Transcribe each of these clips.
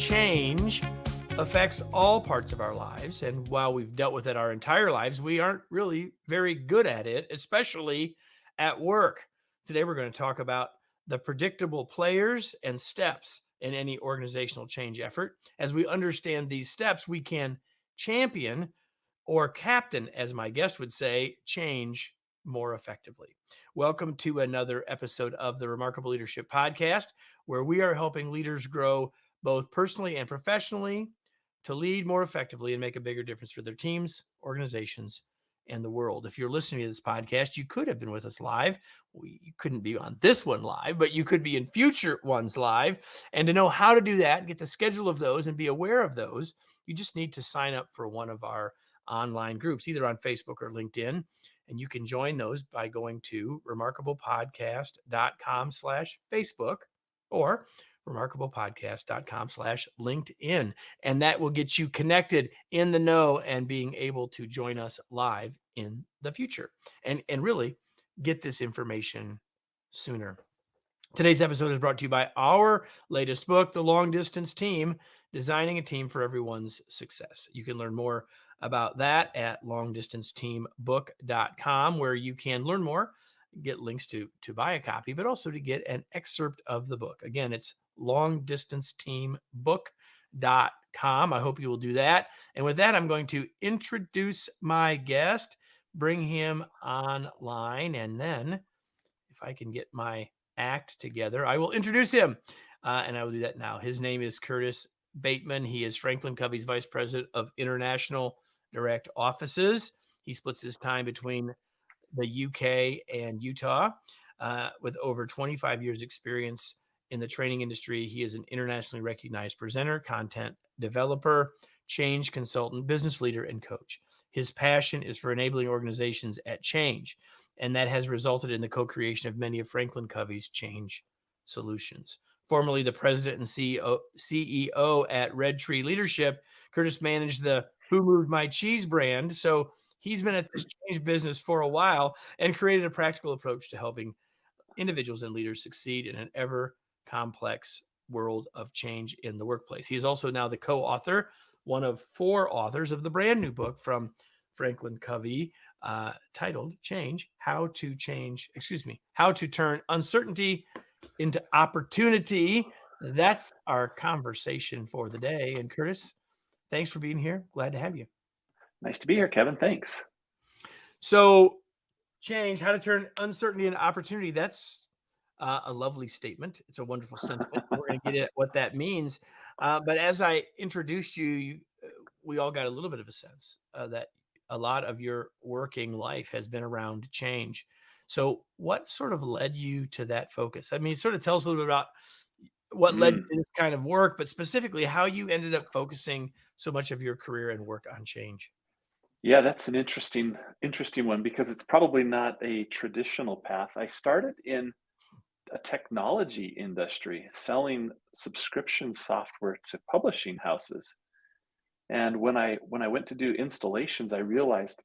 change affects all parts of our lives. And while we've dealt with it our entire lives, we aren't really very good at it, especially at work. Today, we're going to talk about the predictable players and steps in any organizational change effort. As we understand these steps, we can champion or captain, as my guest would say, change more effectively. Welcome to another episode of the Remarkable Leadership Podcast, where we are helping leaders grow both personally and professionally to lead more effectively and make a bigger difference for their teams, organizations, and the world. If you're listening to this podcast, you could have been with us live. You couldn't be on this one live, but you could be in future ones live. And to know how to do that and get the schedule of those and be aware of those, you just need to sign up for one of our online groups, either on Facebook or LinkedIn. And you can join those by going to remarkablepodcast.com/Facebook or remarkablepodcast.com/LinkedIn. And that will get you connected in the know and being able to join us live in the future and really get this information sooner. Today's episode is brought to you by our latest book, The Long Distance Team, Designing a Team for Everyone's Success. You can learn more about that at longdistanceteambook.com, where you can learn more, get links to buy a copy, but also to get an excerpt of the book. Again, it's longdistanceteambook.com. I hope you will do that. And with that, I'm going to introduce my guest, bring him online, and then if I can get my act together, I will introduce him. And I will do that now. His name is Curtis Bateman. He is Franklin Covey's Vice President of International Direct Offices. He splits his time between the UK and Utah. With over 25 years experience in the training industry, he is an internationally recognized presenter, content developer, change consultant, business leader, and coach. His passion is for enabling organizations at change, and that has resulted in the co-creation of many of Franklin Covey's change solutions. Formerly the president and CEO at Red Tree Leadership, Curtis managed the Who Moved My Cheese brand. So he's been at this change business for a while and created a practical approach to helping individuals and leaders succeed in an ever complex world of change in the workplace. He is also now the co-author, one of 4 authors of the brand new book from Franklin Covey, titled How to Turn Uncertainty into Opportunity. That's our conversation for the day. And Curtis, thanks for being here. Glad to have you. Nice to be here, Kevin. Thanks. So how to turn uncertainty into opportunity. That's a lovely statement. It's a wonderful sentiment. We're going to get at what that means. But as I introduced you, we all got a little bit of a sense that a lot of your working life has been around change. So what sort of led you to that focus? I mean, sort of tell us a little bit about what led you to this kind of work, but specifically how you ended up focusing so much of your career and work on change. Yeah, that's an interesting one because it's probably not a traditional path. I started in a technology industry selling subscription software to publishing houses. And when I went to do installations, I realized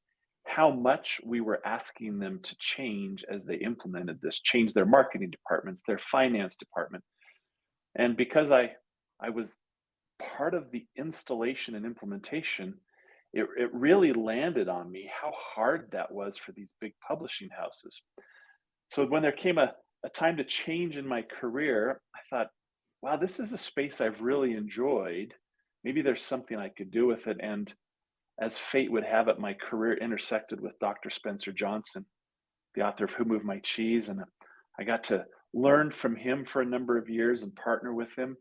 how much we were asking them to change as they implemented this, change their marketing departments, their finance department. And because I was part of the installation and implementation, it really landed on me how hard that was for these big publishing houses. So when there came a time to change in my career, I thought, wow, this is a space I've really enjoyed. Maybe there's something I could do with it. And as fate would have it, my career intersected with Dr. Spencer Johnson, the author of Who Moved My Cheese. And I got to learn from him for a number of years and partner with him.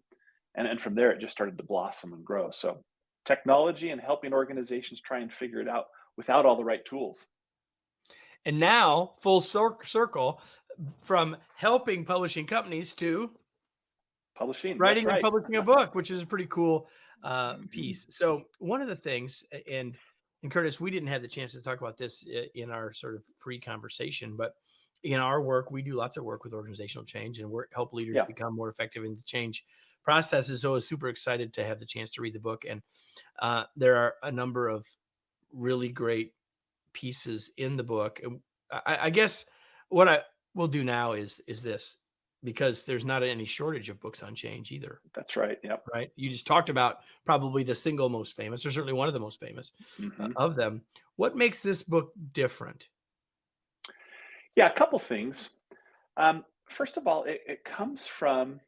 And from there, it just started to blossom and grow. So technology and helping organizations try and figure it out without all the right tools. And now, full circle, from helping publishing companies to Publishing, writing that's right. and publishing a book, which is a pretty cool piece. So one of the things, and Curtis, we didn't have the chance to talk about this in our sort of pre-conversation, but in our work, we do lots of work with organizational change and help leaders become more effective in the change processes. So I was super excited to have the chance to read the book. And there are a number of really great pieces in the book. And I guess what I will do now is this. because there's not any shortage of books on change either, That's right. Yep. right? You just talked about probably the single most famous, or certainly one of the most famous Hmm. of them. What makes this book different? Yeah, a couple things. First of all, it comes from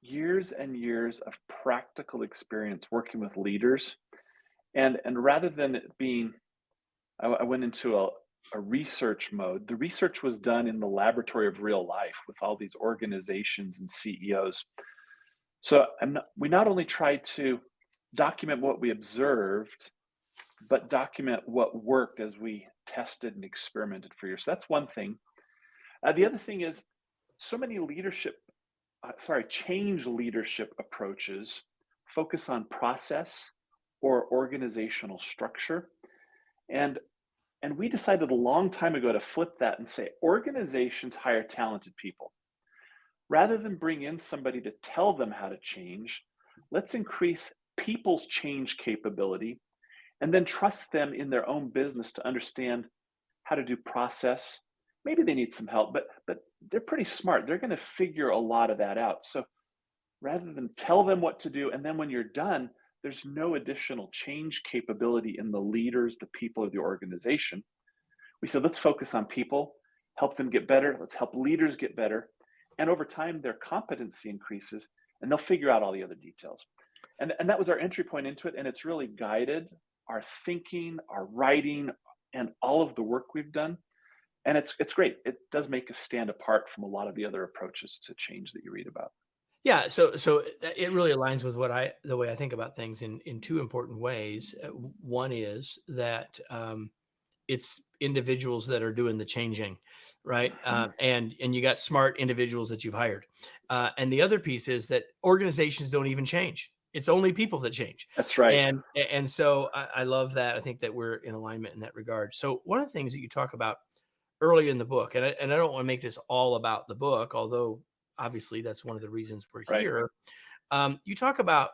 years and years of practical experience working with leaders, and rather than it being, I went into a research mode. The research was done in the laboratory of real life with all these organizations and CEOs. So we not only tried to document what we observed, but document what worked as we tested and experimented for years. So that's one thing. The other thing is so many change leadership approaches focus on process or organizational structure. And and we decided a long time ago to flip that and say organizations hire talented people. Rather than bring in somebody to tell them how to change, let's increase people's change capability and then trust them in their own business to understand how to do process. Maybe they need some help, but they're pretty smart. They're going to figure a lot of that out. So rather than tell them what to do, and then when you're done, there's no additional change capability in the leaders, the people of the organization. We said, let's focus on people, help them get better. Let's help leaders get better. And over time, their competency increases and they'll figure out all the other details. And that was our entry point into it. And it's really guided our thinking, our writing, and all of the work we've done. And it's great. It does make us stand apart from a lot of the other approaches to change that you read about. Yeah, so it really aligns with the way I think about things in two important ways. One is that it's individuals that are doing the changing, right? Mhm. And you got smart individuals that you've hired. And the other piece is that organizations don't even change. It's only people that change. That's right. And so I love that. I think that we're in alignment in that regard. So one of the things that you talk about early in the book, and I don't want to make this all about the book, although obviously that's one of the reasons we're Right. here. You talk about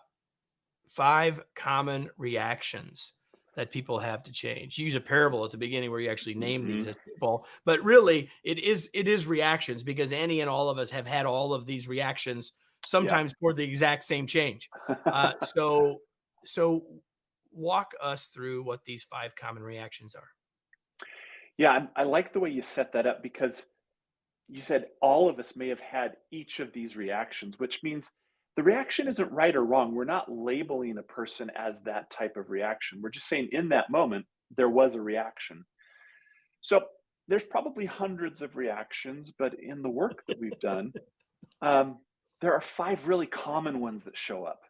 5 common reactions that people have to change. You use a parable at the beginning where you actually name these Hmm. as people, but really it is reactions because any and all of us have had all of these reactions Yeah. sometimes for the exact same change. So walk us through what these 5 common reactions are. Yeah. I like the way you set that up because you said all of us may have had each of these reactions, which means the reaction isn't right or wrong. We're not labeling a person as that type of reaction. We're just saying in that moment, there was a reaction. So there's probably hundreds of reactions, but in the work that we've done, um, there are 5 really common ones that show up.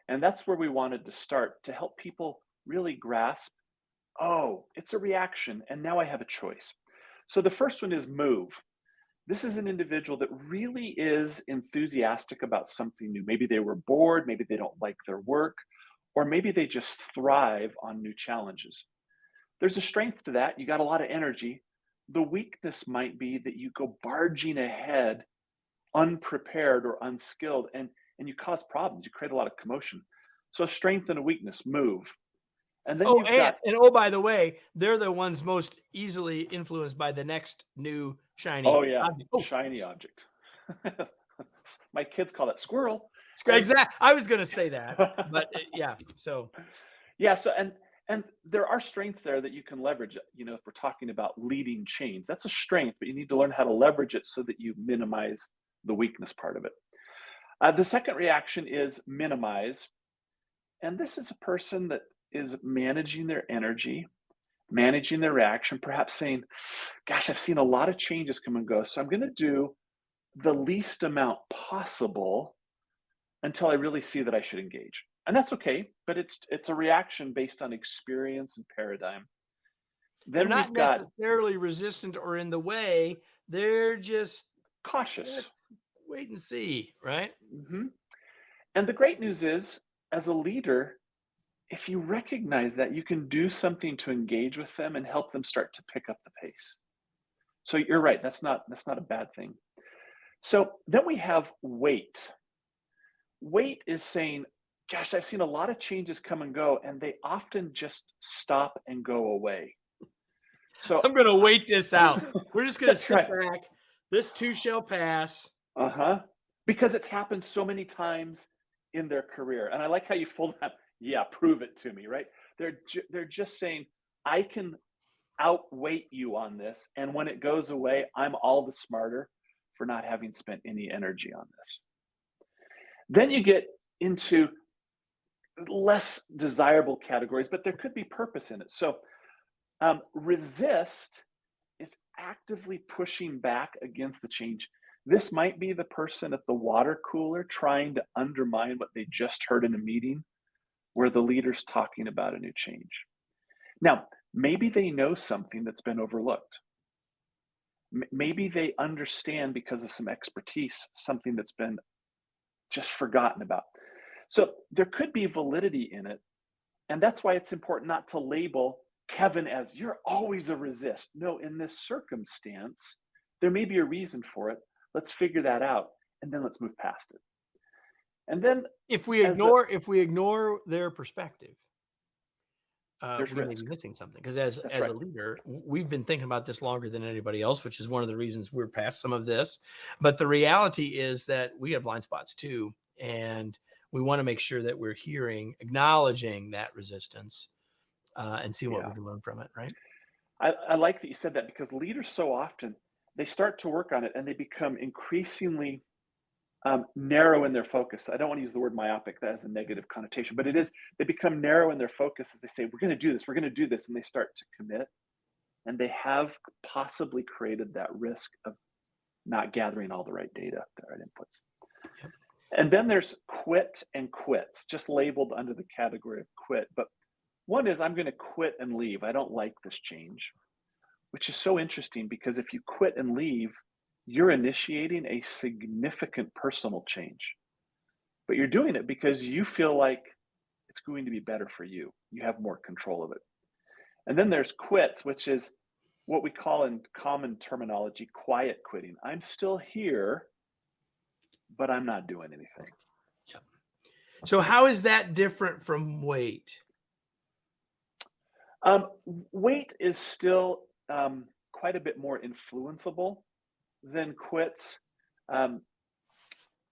And that's where we wanted to start to help people really grasp, oh, it's a reaction. And now I have a choice. So the first one is move. This is an individual that really is enthusiastic about something new. Maybe they were bored, maybe they don't like their work, or maybe they just thrive on new challenges. There's a strength to that. You got a lot of energy. The weakness might be that you go barging ahead unprepared or unskilled and you cause problems. You create a lot of commotion. So a strength and a weakness, move. And then Oh, you've got, and oh, by the way, they're the ones most easily influenced by the next new oh shiny yeah, object. Oh, shiny object. My kids call it squirrel. it's great. And Exact. I was going to say that, but yeah. So yeah, so and there are strengths there that you can leverage. If we're talking about leading chains, that's a strength, but you need to learn how to leverage it so that you minimize the weakness part of it. The second reaction is minimize, and this is a person that is managing their energy, managing their reaction, perhaps saying, "Gosh, I've seen a lot of changes come and go, so I'm going to do the least amount possible until I really see that I should engage." And that's okay, but it's a reaction based on experience and paradigm. they're Then not we've got necessarily resistant or in the way. They're just cautious. let's wait and see, right? Mhm. And the great news is, as a leader, if you recognize that, you can do something to engage with them and help them start to pick up the pace. So you're right, that's not a bad thing. So then we have wait. Wait is saying, gosh, I've seen a lot of changes come and go, and they often just stop and go away. So I'm going to wait this out. We're just going to that's sit right. back. This too shall pass. Uh-huh. because it's happened so many times in their career. And I like how you fold that. Yeah, prove it to me, right? They're just saying, I can outweight you on this, and when it goes away, I'm all the smarter for not having spent any energy on this. Then you get into less desirable categories, but there could be purpose in it. So resist is actively pushing back against the change. This might be the person at the water cooler trying to undermine what they just heard in a meeting where the leader's talking about a new change. Now, maybe they know something that's been overlooked. Maybe they understand because of some expertise something that's been just forgotten about. So there could be validity in it. And that's why it's important not to label Kevin as you're always a resist. No, in this circumstance, there may be a reason for it. Let's figure that out and then let's move past it. And then as a If we ignore their perspective, there's we may risk. be missing something. Because That's as right. a leader, we've been thinking about this longer than anybody else, which is one of the reasons we're past some of this. But the reality is that we have blind spots too, and we want to make sure that we're acknowledging that resistance, and see what we Yeah. can learn from it. Right? I like that you said that because leaders so often they start to work on it and they become increasingly narrow in their focus. I don't want to use the word myopic, that has a negative connotation, but it is, they become narrow in their focus as they say, we're going to do this, we're going to do this. And they start to commit and they have possibly created that risk of not gathering all the right data, the right inputs. Yep. And then there's quit and quits, just labeled under the category of quit. But one is, I'm going to quit and leave. I don't like this change, which is so interesting because if you quit and leave, you're initiating a significant personal change, but you're doing it because you feel like it's going to be better for you. You have more control of it. And then there's quits, which is what we call in common terminology quiet quitting. I'm still here, but I'm not doing anything. Yep. So how is that different from weight? Weight is still quite a bit more influenceable than quits. Um,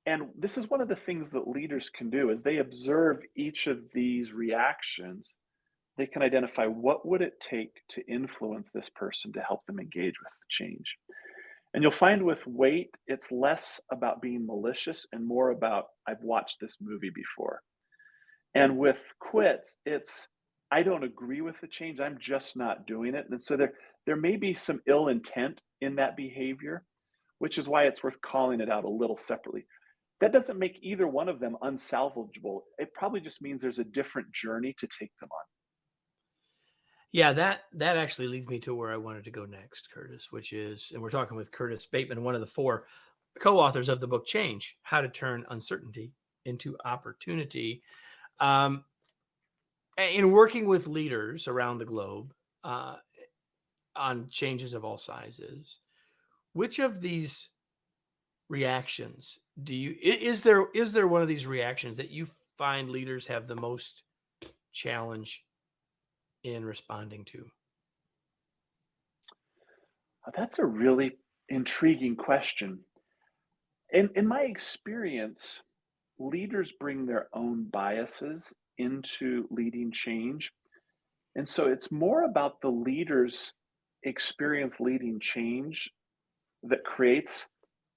and this is one of the things that leaders can do as they observe each of these reactions. They can identify what would it take to influence this person to help them engage with the change. And you'll find with weight, it's less about being malicious and more about, I've watched this movie before. And with quits, it's, I don't agree with the change. I'm just not doing it. And so there may be some ill intent in that behavior, which is why it's worth calling it out a little separately. That doesn't make either one of them unsalvageable. It probably just means there's a different journey to take them on. Yeah, that actually leads me to where I wanted to go next, Curtis, which is, and we're talking with Curtis Bateman, one of the four co-authors of the book Change: How to Turn Uncertainty into Opportunity. Um, in working with leaders around the globe, uh, on changes of all sizes, which of these reactions is there one of these reactions that you find leaders have the most challenge in responding to? That's a really intriguing question. In my experience, leaders bring their own biases into leading change. And so it's more about the leader's experience leading change that creates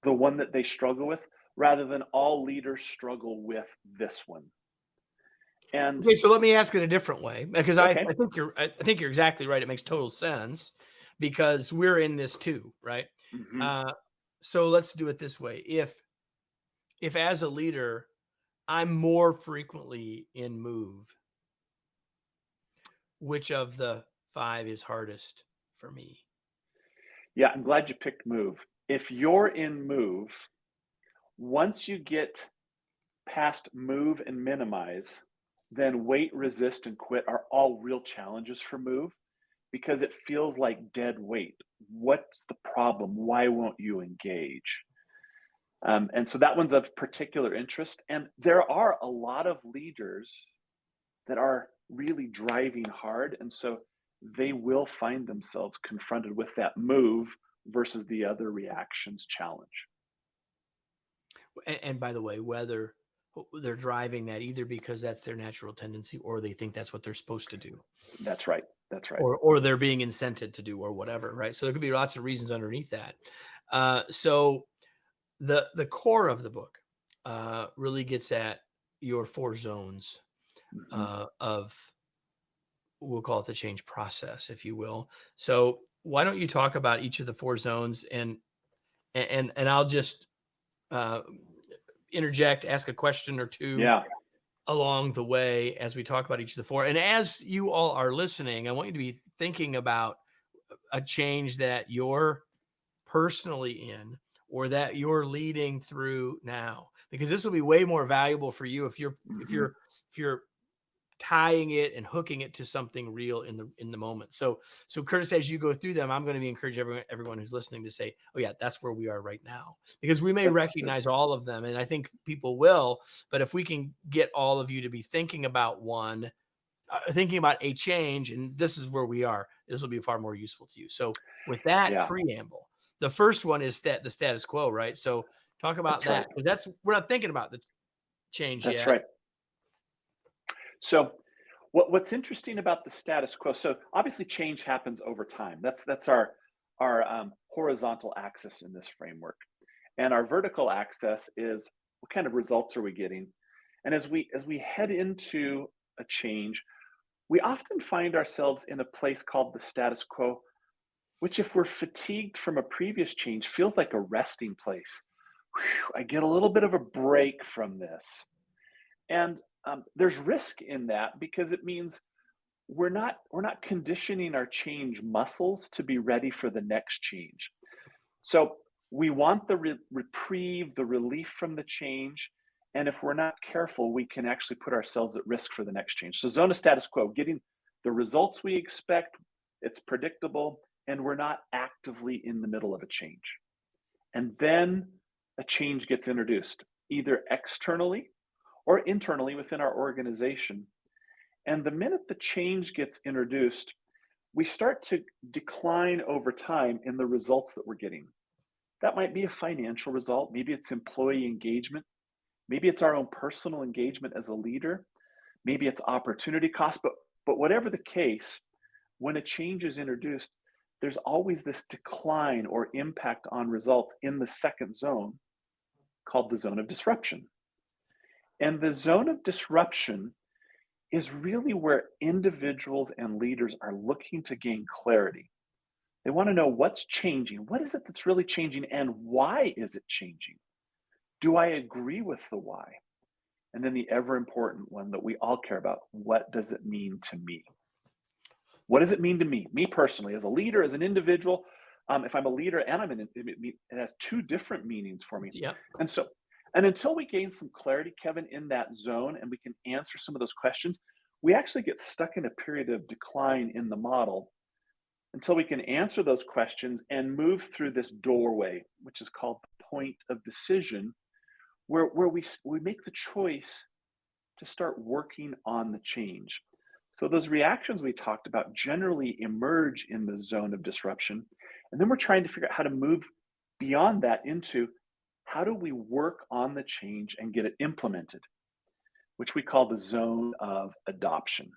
the one that they struggle with, rather than all leaders struggle with this one. And Okay, so let me ask it a different way, because okay, I think you're exactly right. It makes total sense because we're in this too, right? mhm. Uh, so let's do it this way. If as a leader, I'm more frequently in move, which of the five is hardest for me? Yeah, I'm glad you picked move. If you're in move, once you get past move and minimize, then wait, resist, and quit are all real challenges for move because it feels like dead weight. What's the problem? Why won't you engage? And so that one's of particular interest. And there are a lot of leaders that are really driving hard. And so they will find themselves confronted with that move versus the other reactions challenge. And by the way, whether they're driving that either because that's their natural tendency or they think that's what they're supposed to do That's right. That's right. or they're being incented to do or whatever, right? So there could be lots of reasons underneath that. So the core of the book really gets at your four zones Hmm. of, we'll call it the change process, if you will. So why don't you talk about each of the four zones, and I'll just uh, interject, ask a question or two Yeah. along the way as we talk about each of the four. And as you all are listening, I want you to be thinking about a change that you're personally in or that you're leading through now, because this will be way more valuable for you if you're if Hmm. you're if you're tying it and hooking it to something real in the moment. So Curtis, as you go through them, I'm going to be encouraging everyone who's listening to say, oh yeah, that's where we are right now, because we may That's good. recognize all of them, and I think people will. But if we can get all of you to be thinking about one, thinking about a change, and this is where we are, this will be far more useful to you. So with that Yeah. preamble, the first one is the status quo, right? So talk about That's right. that, because that's, we're not thinking about the change That's yet. right. So what's interesting about the status quo? So obviously change happens over time. That's our horizontal axis in this framework. And our vertical axis is what kind of results are we getting? And as we head into a change, we often find ourselves in a place called the status quo, which if we're fatigued from a previous change feels like a resting place. Whew, I get a little bit of a break from this. And there's risk in that because it means we're not conditioning our change muscles to be ready for the next change. So we want the reprieve, the relief from the change. And if we're not careful, we can actually put ourselves at risk for the next change. So, zone of status quo, getting the results we expect, it's predictable, and we're not actively in the middle of a change. And then a change gets introduced, either externally or internally within our organization. And the minute the change gets introduced, we start to decline over time in the results that we're getting. That might be a financial result. Maybe it's employee engagement. Maybe it's our own personal engagement as a leader. Maybe it's opportunity cost. But whatever the case, when a change is introduced, there's always this decline or impact on results in the second zone called the zone of disruption. And the zone of disruption is really where individuals and leaders are looking to gain clarity. They want to know what's changing. What is it that's really changing and why is it changing? Do I agree with the why? And then the ever important one that we all care about, what does it mean to me? What does it mean to me? Me personally, as a leader, as an individual, if I'm a leader and it has two different meanings for me. Yep. And so, and until we gain some clarity, Kevin, in that zone and we can answer some of those questions, we actually get stuck in a period of decline in the model until we can answer those questions and move through this doorway, which is called the point of decision, where we make the choice to start working on the change. So those reactions we talked about generally emerge in the zone of disruption. And then we're trying to figure out how to move beyond that into how do we work on the change and get it implemented, which we call the zone of adoption.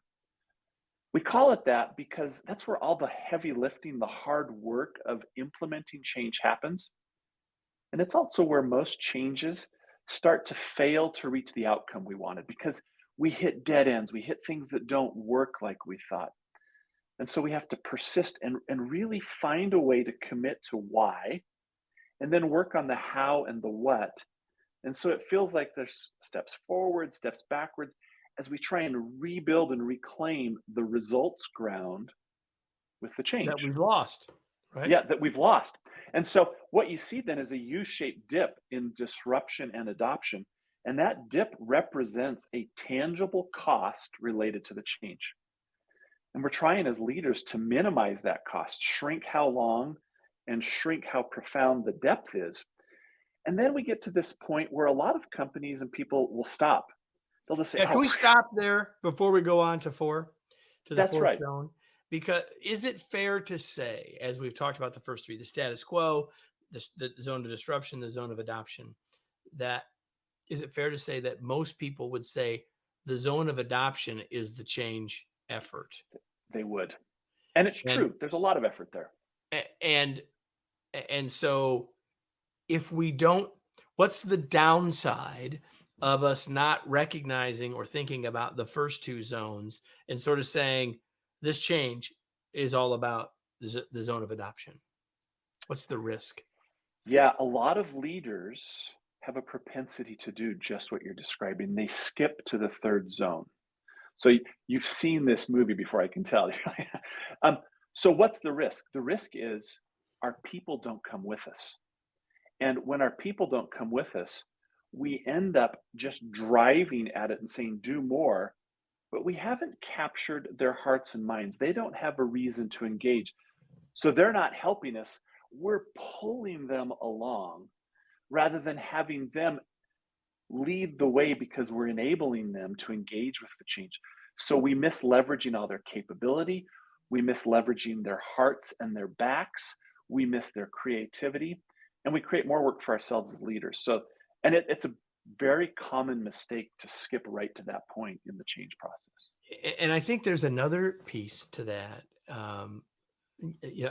We call it that because that's where all the heavy lifting, the hard work of implementing change happens. And it's also where most changes start to fail to reach the outcome we wanted because we hit dead ends, we hit things that don't work like we thought. And so we have to persist and really find a way to commit to why and then work on the how and the what. And so it feels like there's steps forward, steps backwards as we try and rebuild and reclaim the results ground with the That change. we've lost, right? Yeah, that we've lost. And so what you see then is a U-shaped dip in disruption and adoption. And that dip represents a tangible cost related to the change. And we're trying as leaders to minimize that cost, shrink how long and shrink how profound the depth is. And then we get to this point where a lot of companies and people will stop. They'll just say, Yeah, oh, can we stop there before we go on to the that's fourth right. zone? Because is it fair to say, as we've talked about the first three, the status quo, the zone of disruption, the zone of adoption, that is it fair to say that most people would say the zone of adoption is the change effort? They would. And it's And true. There's a lot of effort there. and and so if we don't, what's the downside of us not recognizing or thinking about the first two zones and sort of saying this change is all about the zone of adoption? What's the risk? Yeah, a lot of leaders have a propensity to do just what you're describing. They skip to the third zone. So you've seen this movie before, I can tell. um, so what's the risk? The risk is our people don't come with us. And when our people don't come with us, we end up just driving at it and saying, do more, but we haven't captured their hearts and minds. They don't have a reason to engage. So they're not helping us. We're pulling them along rather than having them lead the way because we're enabling them to engage with the change. So we miss leveraging all their capability. We miss leveraging their hearts and their backs. We miss their creativity, and we create more work for ourselves as leaders. So, and it's a very common mistake to skip right to that point in the change process. And I think there's another piece to that.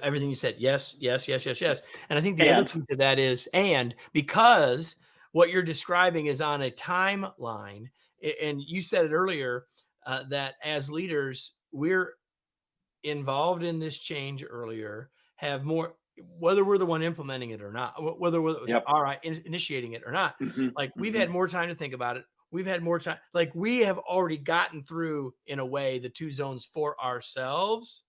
Everything you said, yes, yes, yes, yes, yes. And I think the other And piece of that is, and because what you're describing is on a timeline, and you said it earlier, that as leaders, we're involved in this change earlier, have more, whether we're the one implementing it or not, whether we're yep. all right initiating it or not. Hmm. Like we've Hmm. had more time to think about it. We've had more time. Like we have already gotten through, in a way, the two zones for ourselves,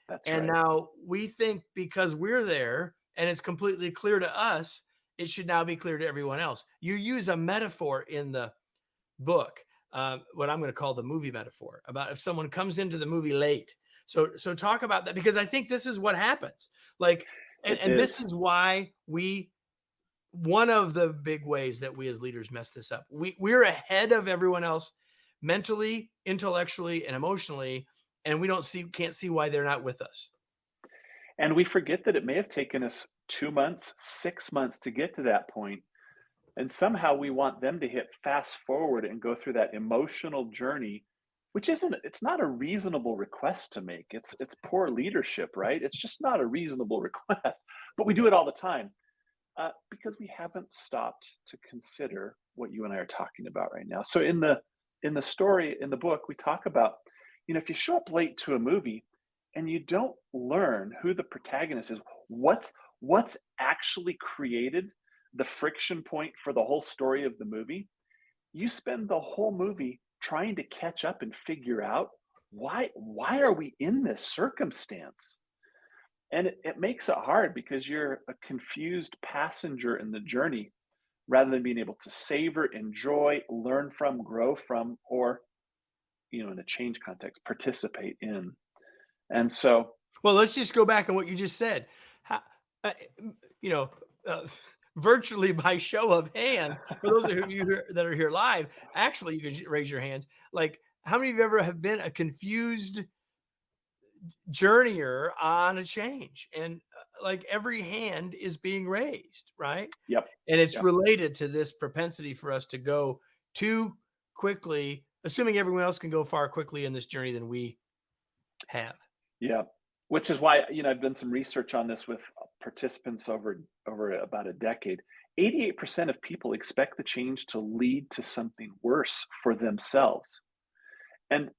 That's and right. now we think because we're there and it's completely clear to us, it should now be clear to everyone else. You use a metaphor in the book, what I'm going to call the movie metaphor, about if someone comes into the movie late. So talk about that, because I think this is what happens. Like, It and this is. is why we, one of the big ways that we as leaders mess this up. We're ahead of everyone else mentally, intellectually, and emotionally, and we can't see why they're not with us. And we forget that it may have taken us 2 months, 6 months to get to that point. And somehow we want them to hit fast forward and go through that emotional journey, which it's not a reasonable request to make. It's poor leadership, right? It's just not a reasonable request. But we do it all the time because we haven't stopped to consider what you and I are talking about right now. So in the story in the book, we talk about, if you show up late to a movie and you don't learn who the protagonist is, what's actually created the friction point for the whole story of the movie, you spend the whole movie trying to catch up and figure out why are we in this circumstance. And it makes it hard because you're a confused passenger in the journey rather than being able to savor, enjoy, learn from, grow from, or in a change context, participate in. And so, Well, let's just go back on what you just said. How, uh, you know, uh, virtually by show of hands, for those of you that are here live, actually, you can raise your hands. Like, how many of you ever have been a confused journeyer on a change? And like every hand is being raised, right? yep, And it's yep, related to this propensity for us to go too quickly, assuming everyone else can go far quickly in this journey than we have. yep. Which is why, I've done some research on this with participants over about a decade. 88% of people expect the change to lead to something worse for themselves. And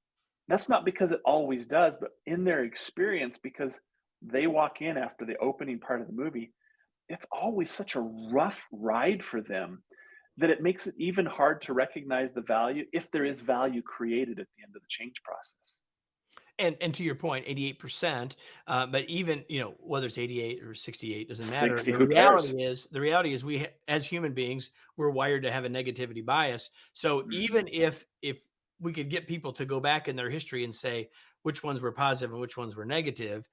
that's not because it always does, but in their experience, because they walk in after the opening part of the movie, it's always such a rough ride for them that it makes it even hard to recognize the value, if there is value created at the end of the change process. And to your point, 88%, but even, whether it's 88 or 68 doesn't matter. 60, who cares? The reality is as human beings, we're wired to have a negativity bias. So Mhm. even if we could get people to go back in their history and say which ones were positive and which ones were negative,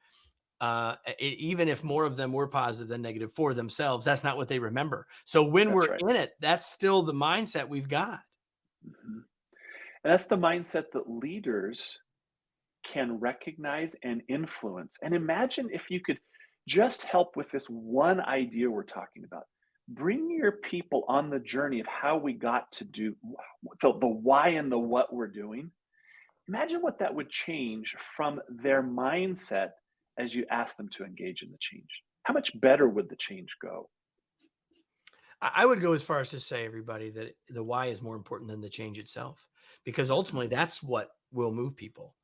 even if more of them were positive than negative for themselves, that's not what they remember. So when That's we're right. in it, that's still the mindset we've got. Mhm. And that's the mindset that leaders can recognize and influence. And imagine if you could just help with this one idea we're talking about. bring your people on the journey of how we got to do the why and the what we're doing. Imagine what that would change from their mindset as you ask them to engage in the change. How much better would the change go? I would go as far as to say, everybody, that the why is more important than the change itself, because Mhm. ultimately that's what will move people,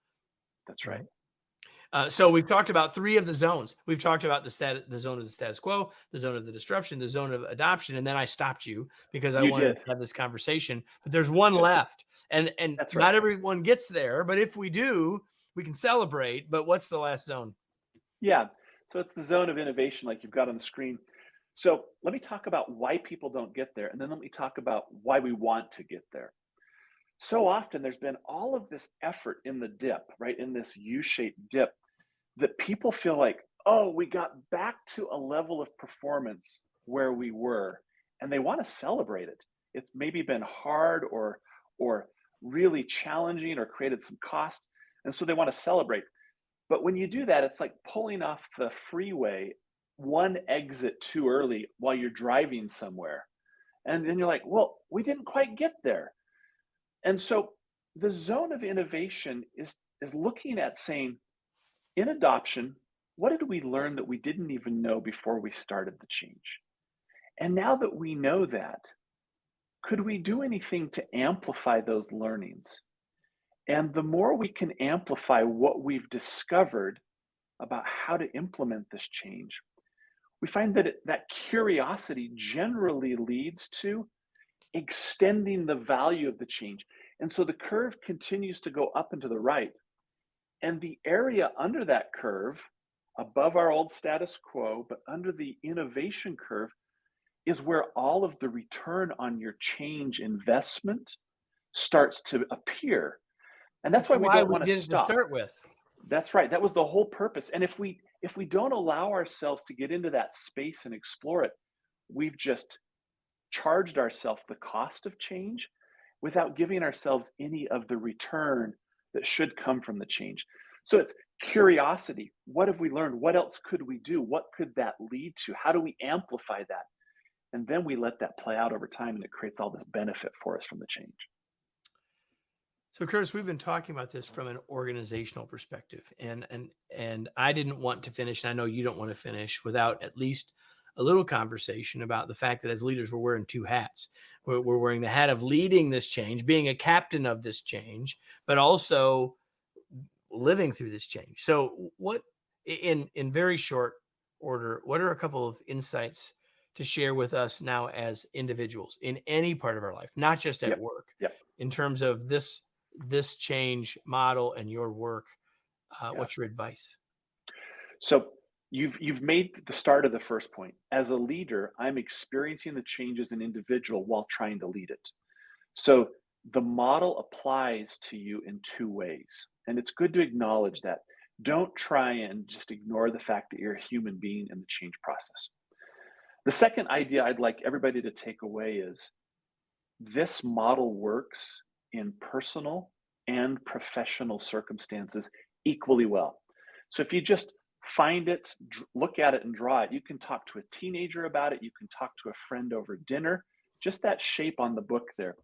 That's right. right? So we've talked about three of the zones. We've talked about the zone of the status quo, the zone of the disruption, the zone of adoption, and then I stopped you because I You wanted did. to have this conversation. But there's That's one good. left, and That's right. not everyone gets there. But if we do, we can celebrate. But what's the last zone? Yeah. So it's the zone of innovation, like you've got on the screen. So let me talk about why people don't get there, and then let me talk about why we want to get there. So often there's been all of this effort in the dip, right? In this U shaped dip that people feel like, oh, we got back to a level of performance where we were, and they want to celebrate it. It's maybe been hard or really challenging or created some cost, and so they want to celebrate. But when you do that, it's like pulling off the freeway one exit too early while you're driving somewhere. And then you're like, well, we didn't quite get there. And so the zone of innovation is looking at saying, in adoption, what did we learn that we didn't even know before we started the change? And now that we know that, could we do anything to amplify those learnings? And the more we can amplify what we've discovered about how to implement this change, we find that that curiosity generally leads to extending the value of the change. And so the curve continues to go up and to the right. And the area under that curve, above our old status quo, but under the innovation curve, is where all of the return on your change investment starts to appear. And that's It's why we why don't we want to did it to stop. start with. That's right. That was the whole purpose. And if we don't allow ourselves to get into that space and explore it, we've just charged ourselves the cost of change without giving ourselves any of the return that should come from the change. So it's curiosity. What have we learned? What else could we do? What could that lead to? How do we amplify that? And then we let that play out over time and it creates all this benefit for us from the change. So, Curtis, we've been talking about this from an organizational perspective, and I didn't want to finish, and I know you don't want to finish without at least a little conversation about the fact that as leaders, we're wearing two hats. We're wearing the hat of leading this change, being a captain of this change, but also living through this change. So, what in very short order, what are a couple of insights to share with us now as individuals in any part of our life, not just at Yep. work, Yep. in terms of this change model and your work? Yeah. What's your advice? So you've made the start of the first point. As a leader, I'm experiencing the change as an individual while trying to lead it. So the model applies to you in two ways. And it's good to acknowledge that. Don't try and just ignore the fact that you're a human being in the change process. The second idea I'd like everybody to take away is this model works in personal and professional circumstances equally well. So if you just find it, look at it, and draw it, you can talk to a teenager about it, you can talk to a friend over dinner, just that shape on the book there.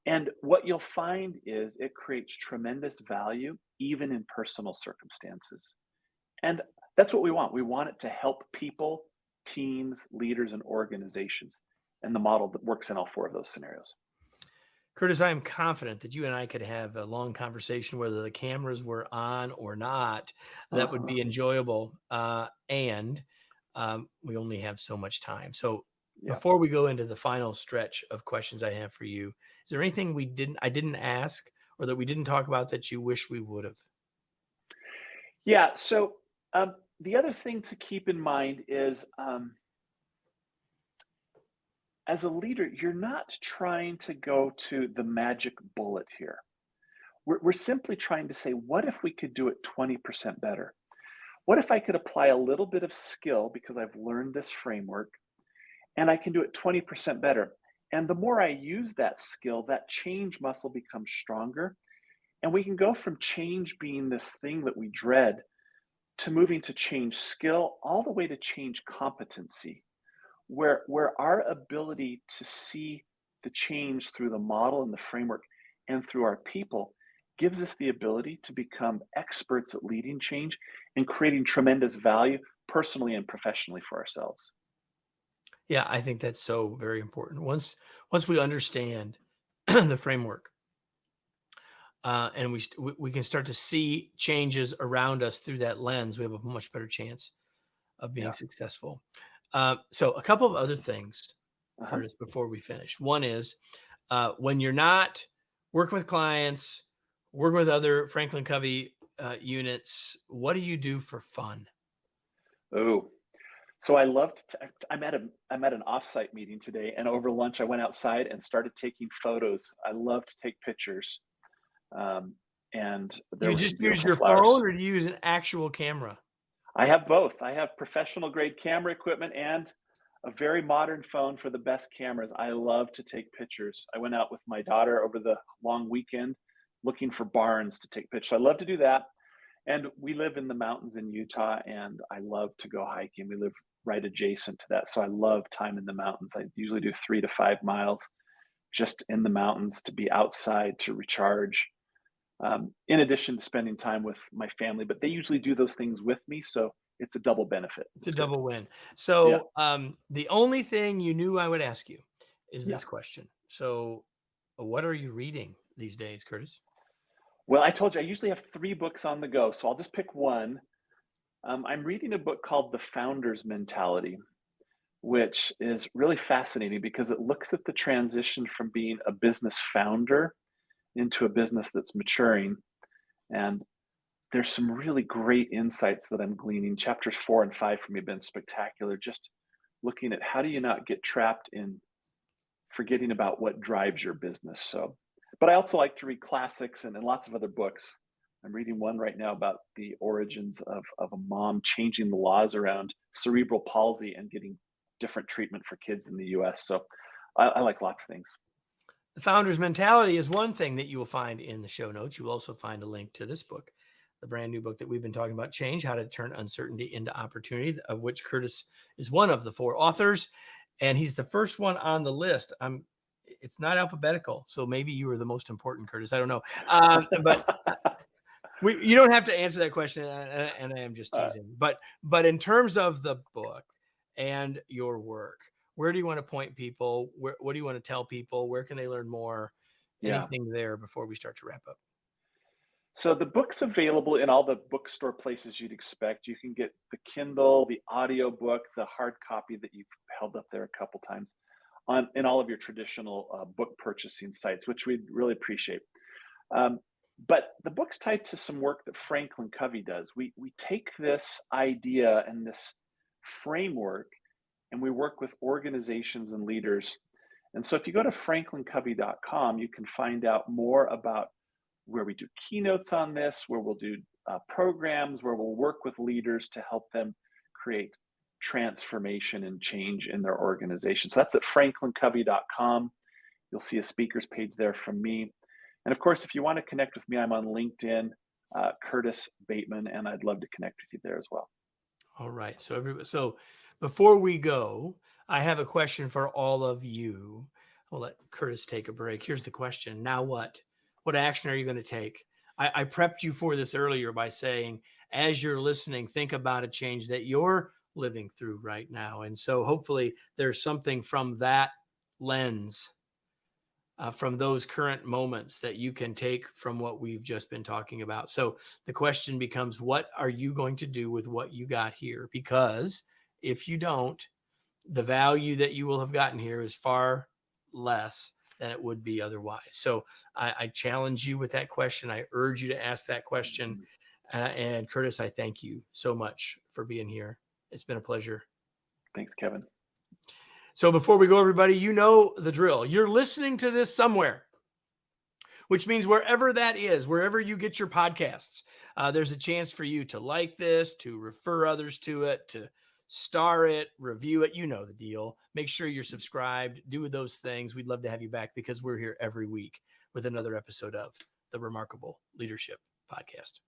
And what you'll find is it creates tremendous value, even in personal circumstances. And that's what we want. We want it to help people, teams, leaders, and organizations. And the model that works in all four of those scenarios. Curtis, I am confident that you and I could have a long conversation, whether the cameras were on or not, that would Uh-huh. be enjoyable. And we only have so much time. So Yeah. before we go into the final stretch of questions I have for you, is there anything I didn't ask or that we didn't talk about that you wish we would have? Yeah. So the other thing to keep in mind is as a leader, you're not trying to go to the magic bullet here. We're simply trying to say, what if we could do it 20% better? What if I could apply a little bit of skill because I've learned this framework and I can do it 20% better? And the more I use that skill, that change muscle becomes stronger. And we can go from change being this thing that we dread to moving to change skill all the way to change competency, where our ability to see the change through the model and the framework and through our people gives us the ability to become experts at leading change and creating tremendous value personally and professionally for ourselves. Yeah, I think that's so very important. Once we understand the framework, and we can start to see changes around us through that lens, we have a much better chance of being Yeah. successful. So a couple of other things, Uh-huh. Curtis, before we finish. One is when you're not working with clients, working with other Franklin Covey units, what do you do for fun? Oh, so I loved to, I'm at an offsite meeting today, and over lunch I went outside and started taking photos. I love to take pictures, um, and Do there you were just some use beautiful your flowers. phone or do you use an actual camera? I have both. I have professional grade camera equipment and a very modern phone for the best cameras. I love to take pictures. I went out with my daughter over the long weekend looking for barns to take pictures. So I love to do that. And we live in the mountains in Utah, and I love to go hiking. We live right adjacent to that. So I love time in the mountains. I usually do 3 to 5 miles just in the mountains to be outside to recharge, in addition to spending time with my family. But they usually do those things with me. So it's a double benefit. It's a It's good. double win. Yeah. So, the only thing you knew I would ask you is Yeah. this question. So, what are you reading these days, Curtis? Well, I told you I usually have 3 books on the go. So I'll just pick one. I'm reading a book called The Founder's Mentality, which is really fascinating because it looks at the transition from being a business founder into a business that's maturing. And there's some really great insights that I'm gleaning. Chapters 4 and 5 for me have been spectacular. Just looking at how do you not get trapped in forgetting about what drives your business. So, but I also like to read classics and lots of other books. I'm reading one right now about the origins of a mom changing the laws around cerebral palsy and getting different treatment for kids in the US. So I like lots of things. The founder's mentality is one thing that you will find in the show notes. You will also find a link to this book, the brand new book that we've been talking about, Change: How to Turn Uncertainty into Opportunity, of which Curtis is one of the 4 authors, and he's the first one on the list. It's not alphabetical, so maybe you were the most important, Curtis. I don't know, but you don't have to answer that question, and I am just Uh, teasing. But in terms of the book and your work, where do you want to point people? What do you want to tell people? Where can they learn more? yeah. Anything there before we start to wrap up? So the book's available in all the bookstore places you'd expect. You can get the Kindle, the audio book, the hard copy that you've held up there a couple times on in all of your traditional book purchasing sites, which we'd really appreciate. Um, but the book's tied to some work that Franklin Covey does. We take this idea and this framework, and we work with organizations and leaders. And so if you go to franklincovey.com, you can find out more about where we do keynotes on this, where we'll do programs, where we'll work with leaders to help them create transformation and change in their organization. So that's at franklincovey.com. You'll see a speakers page there from me. And of course, if you want to connect with me, I'm on LinkedIn, Curtis Bateman, and I'd love to connect with you there as well. All right. So before we go, I have a question for all of you. I'll let Curtis take a break. Here's the question. Now what? What action are you going to take? I prepped you for this earlier by saying, as you're listening, think about a change that you're living through right now. And so hopefully there's something from that lens, from those current moments that you can take from what we've just been talking about. So the question becomes, what are you going to do with what you got here? Because if you don't, the value that you will have gotten here is far less than it would be otherwise. So I challenge you with that question. I urge you to ask that question. Mhm. And Curtis, I thank you so much for being here. It's been a pleasure. Thanks, Kevin. So before we go, everybody, you know the drill. You're listening to this somewhere, which means wherever that is, wherever you get your podcasts, there's a chance for you to like this, to refer others to it, to star it, review it. You know the deal. Make sure you're subscribed. Do those things. We'd love to have you back because we're here every week with another episode of the Remarkable Leadership Podcast.